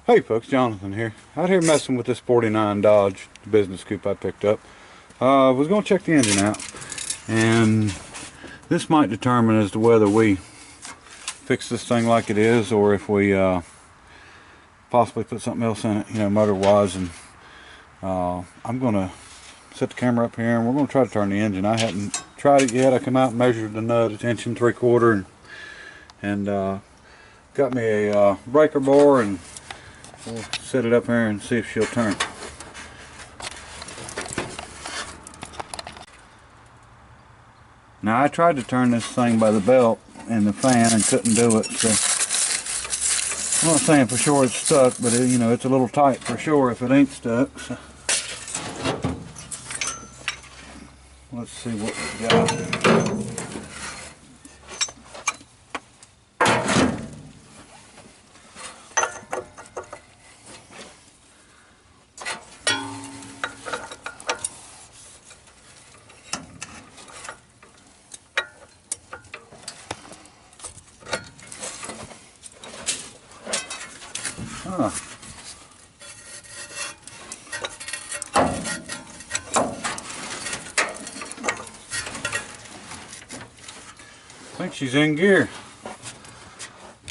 Hey folks, Jonathan here. Out here messing with this 49 Dodge business coupe I picked up. Was going to check the engine out, and this might determine as to whether we fix this thing like it is or if we possibly put something else in it, you know, motor wise. And I'm going to set the camera up here and we're going to try to turn the engine. I hadn't tried it yet. I come out and measured the nut, it's 1 3/4, and got me a breaker bar, and we'll set it up here and see if she'll turn. Now I tried to turn this thing by the belt and the fan and couldn't do it, so I'm not saying for sure it's stuck, but you know, it's a little tight for sure if it ain't stuck. So let's see what we got. Huh. I think she's in gear.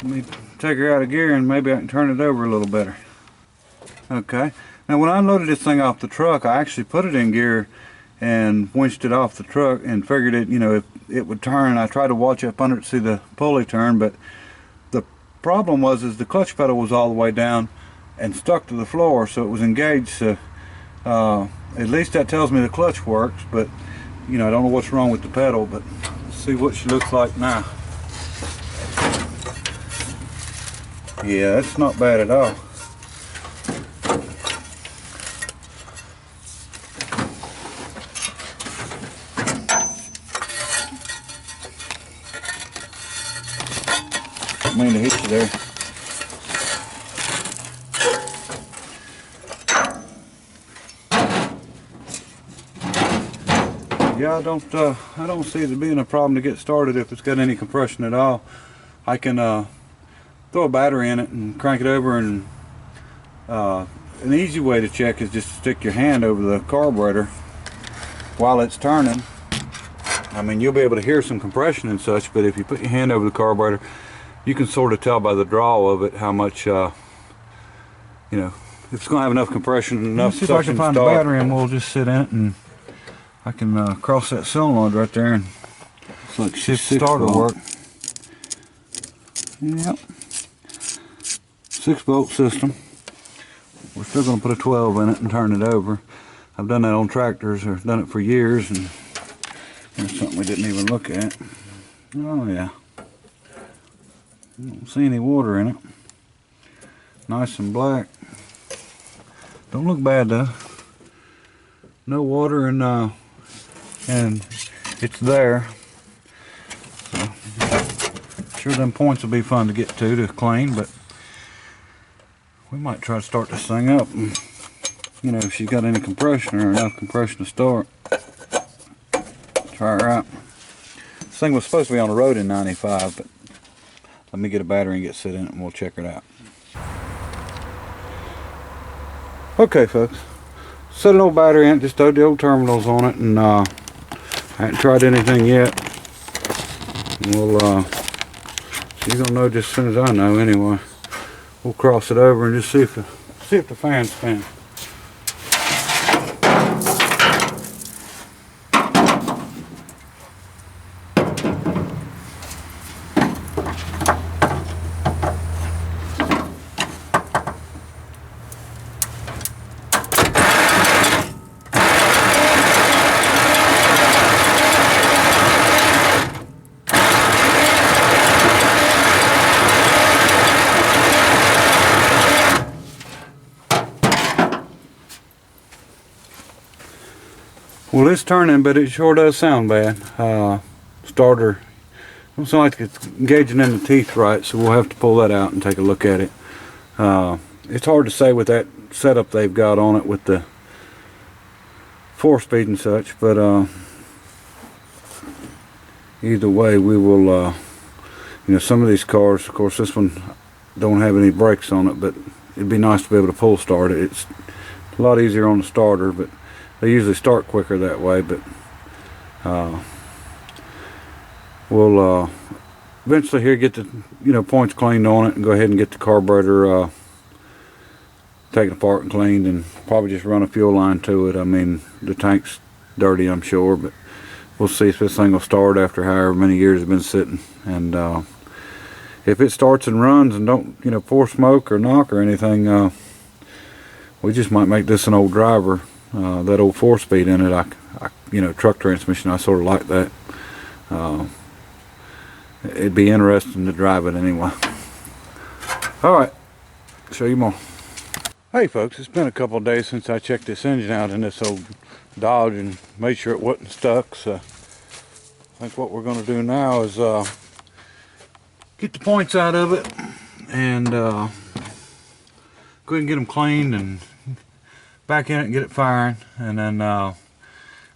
Let me take her out of gear and maybe I can turn it over a little better. Okay. Now when I unloaded this thing off the truck, I actually put it in gear and winched it off the truck and figured it, you know, if it would turn. I tried to watch up under it to see the pulley turn, but the problem was the clutch pedal was all the way down and stuck to the floor, so it was engaged. So at least that tells me the clutch works, but you know, I don't know what's wrong with the pedal. But let's see what she looks like now. Yeah, it's not bad at all. Didn't mean to hit you there. Yeah, I don't see it being a problem to get started if it's got any compression at all. I can throw a battery in it and crank it over, and an easy way to check is just to stick your hand over the carburetor while it's turning. I mean, you'll be able to hear some compression and such, but if you put your hand over the carburetor, you can sort of tell by the draw of it how much, you know, if it's going to have enough compression and enough suction to start. See if I can find the battery, and we'll just sit in it, and I can cross that solenoid right there and like see if the starter will work. Yep. 6-bolt system. We're still going to put a 12 in it and turn it over. I've done that on tractors. I've done it for years, and there's something we didn't even look at. Oh yeah. I don't see any water in it. Nice and black. Don't look bad though. No water, and it's there. So sure them points will be fun to get to clean, but we might try to start this thing up, and you know, if she's got any compression or enough compression to start. Try her out. This thing was supposed to be on the road in 95, but let me get a battery and get set in it and we'll check it out. Okay folks, set an old battery in it, just throwed the old terminals on it, and I haven't tried anything yet. We'll you're gonna know just as soon as I know anyway. We'll cross it over and just see if the fan's spinning. Well, it's turning, but it sure does sound bad. Starter, don't sound like it's engaging in the teeth right, so we'll have to pull that out and take a look at it. It's hard to say with that setup they've got on it with the 4-speed and such, but either way, we will, you know, some of these cars, of course this one don't have any brakes on it, but it'd be nice to be able to pull start it. It's a lot easier on the starter, but they usually start quicker that way. But we'll eventually here get the points cleaned on it and go ahead and get the carburetor taken apart and cleaned, and probably just run a fuel line to it. I mean, the tank's dirty, I'm sure, but we'll see if this thing will start after however many years it's been sitting. And if it starts and runs and don't pour smoke or knock or anything, we just might make this an old driver. That old 4-speed in it, I truck transmission, I sort of like that. It'd be interesting to drive it anyway. Alright, show you more. Hey folks, it's been a couple of days since I checked this engine out in this old Dodge and made sure it wasn't stuck. So I think what we're going to do now is get the points out of it and go ahead and get them cleaned and back in it and get it firing. And then I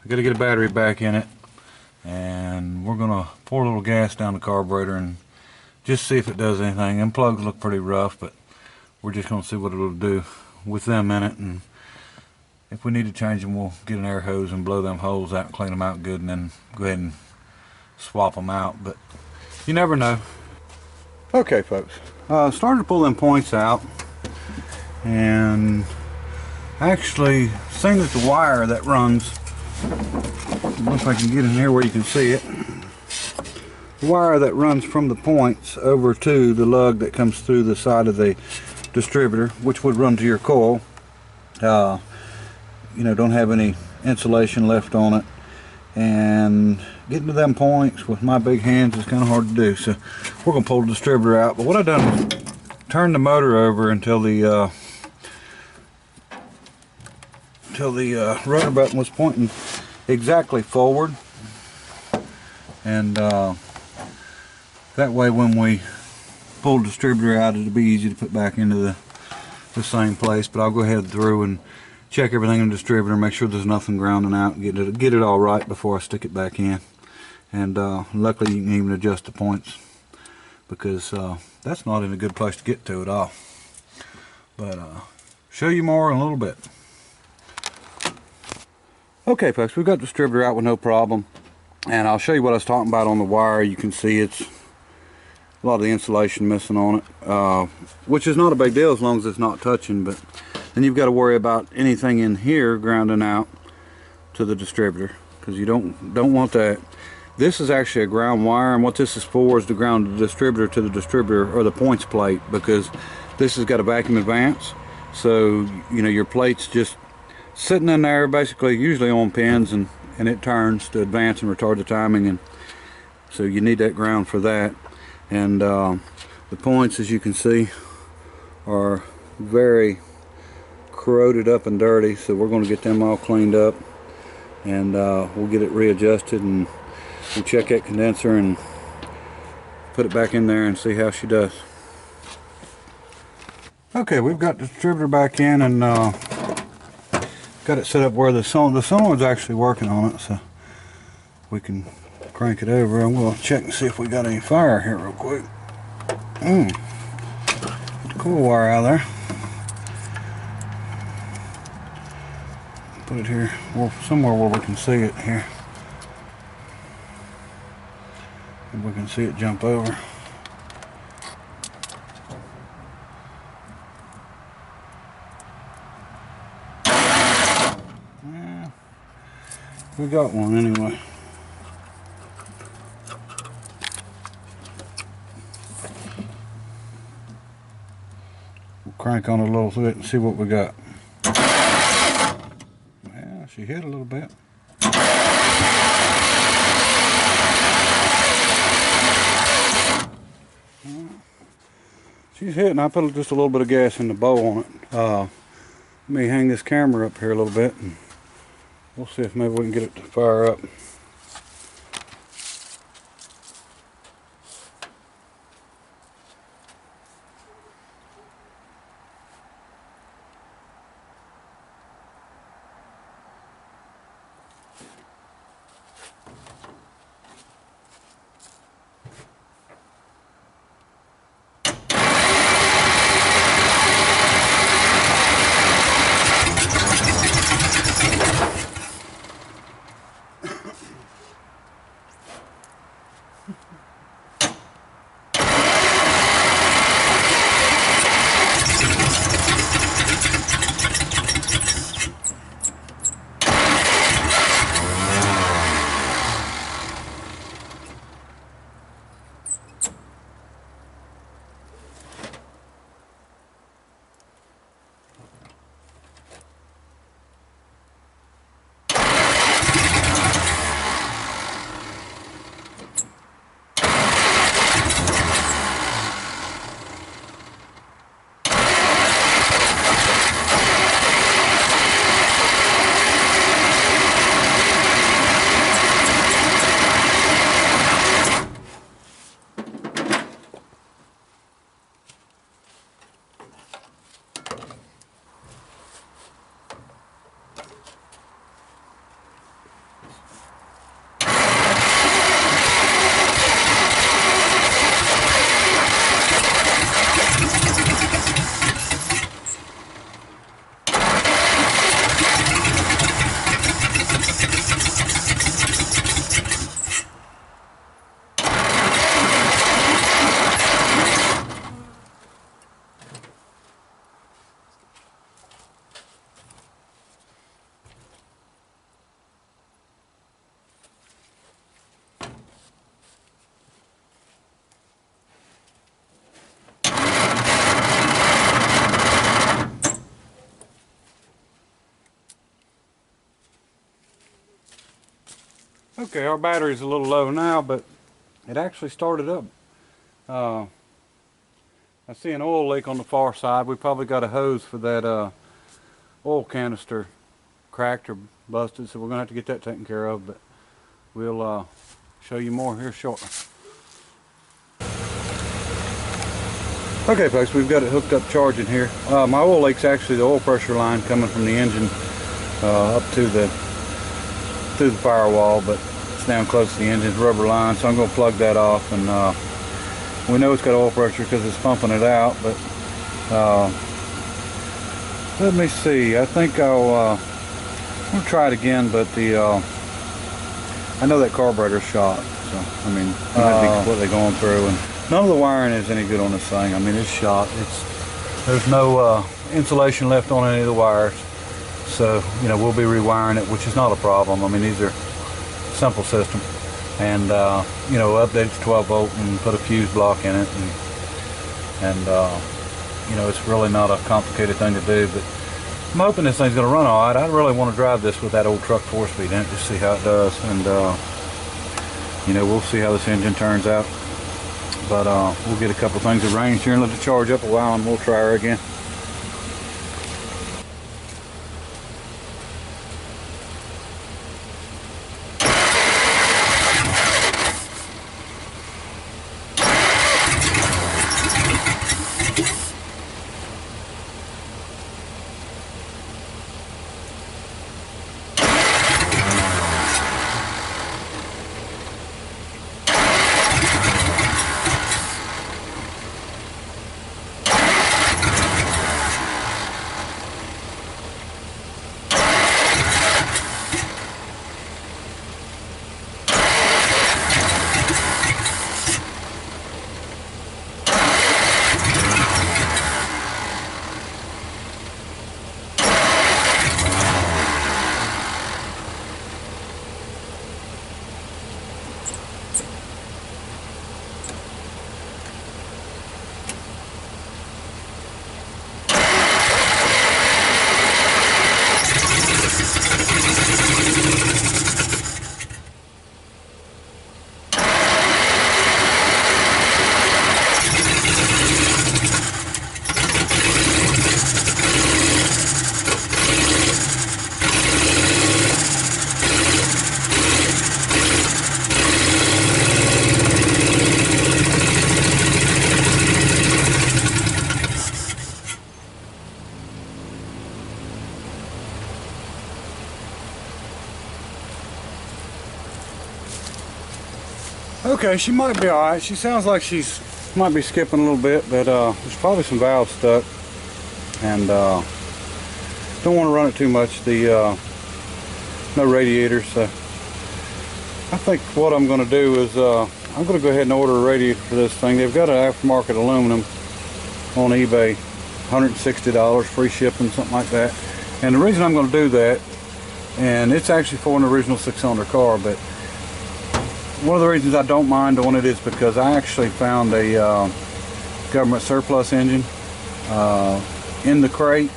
got to get a battery back in it, and we're going to pour a little gas down the carburetor and just see if it does anything. Them plugs look pretty rough, but we're just going to see what it'll do with them in it, and if we need to change them, we'll get an air hose and blow them holes out and clean them out good, and then go ahead and swap them out. But you never know. Okay folks, started to pull them points out, and actually seen that the wire that runs, I don't know if I can get in here where you can see it, the wire that runs from the points over to the lug that comes through the side of the distributor, which would run to your coil, don't have any insulation left on it, and getting to them points with my big hands is kind of hard to do. So we're going to pull the distributor out. But what I've done is turn the motor over until the rudder button was pointing exactly forward, and that way when we pull the distributor out, it'll be easy to put back into the same place. But I'll go ahead through and check everything in the distributor, make sure there's nothing grounding out, and get it all right before I stick it back in. And luckily you can even adjust the points, because that's not in a good place to get to at all. But show you more in a little bit. Okay folks, we've got the distributor out with no problem, and I'll show you what I was talking about on the wire. You can see it's a lot of the insulation missing on it, which is not a big deal as long as it's not touching. But then you've got to worry about anything in here grounding out to the distributor, because you don't want that. This is actually a ground wire, and what this is for is to ground the distributor to the distributor or the points plate, because this has got a vacuum advance. So your plate's just sitting in there basically, usually on pins, and it turns to advance and retard the timing, and so you need that ground for that. And the points, as you can see, are very corroded up and dirty, so we're going to get them all cleaned up, and we'll get it readjusted, and we'll check that condenser and put it back in there and see how she does. Okay, we've got the distributor back in, and got it set up where the solenoid's actually working on it, so we can crank it over. I'm going to check and see if we got any fire here real quick. Get the coil wire out of there. Put it here, somewhere where we can see it here. And we can see it jump over. Yeah, we got one anyway. Crank on it a little bit and see what we got. Yeah, she hit a little bit. She's hitting. I put just a little bit of gas in the bowl on it. Let me hang this camera up here a little bit, and we'll see if maybe we can get it to fire up. Okay, our battery's a little low now, but it actually started up. I see an oil leak on the far side. We probably got a hose for that oil canister cracked or busted, so we're gonna have to get that taken care of, but we'll show you more here shortly. Okay folks, we've got it hooked up charging here. My oil leak's actually the oil pressure line coming from the engine up to the firewall, but it's down close to the engine's rubber line, so I'm going to plug that off. And we know it's got oil pressure because it's pumping it out, but let me see. I think I'll try it again, but I know that carburetor's shot, so I mean I might be completely going through, and none of the wiring is any good on this thing. I mean, it's shot. There's no insulation left on any of the wires. So, you know, we'll be rewiring it, which is not a problem. I mean, these are simple system. And, you know, update it to 12 volt and put a fuse block in it. And you know, it's really not a complicated thing to do. But I'm hoping this thing's going to run all right. I really want to drive this with that old truck 4-speed in it, just see how it does. And, you know, we'll see how this engine turns out. But we'll get a couple things arranged here and let it charge up a while, and we'll try her again. Okay, she might be alright. She sounds like she's might be skipping a little bit, but there's probably some valves stuck, and don't want to run it too much. The no radiator, so I think what I'm going to do is I'm going to go ahead and order a radiator for this thing. They've got an aftermarket aluminum on eBay, $160, free shipping, something like that. And the reason I'm going to do that, and it's actually for an original 6-cylinder car, but one of the reasons I don't mind doing it is because I actually found a government surplus engine in the crate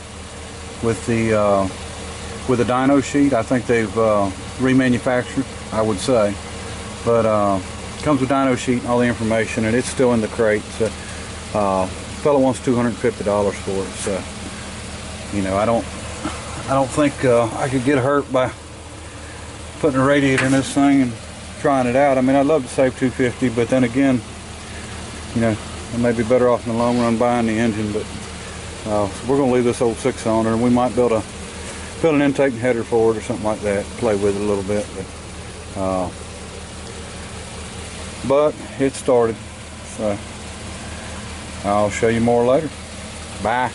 with the dyno sheet. I think they've remanufactured, I would say, but comes with dyno sheet and all the information, and it's still in the crate. So fellow wants $250 for it. So, you know, I don't think I could get hurt by putting a radiator in this thing and trying it out. I mean, I'd love to save $250, but then again, you know, I may be better off in the long run buying the engine. But so we're going to leave this old 6-cylinder, and we might build an intake and header for it or something like that, play with it a little bit. But it started, so I'll show you more later. Bye.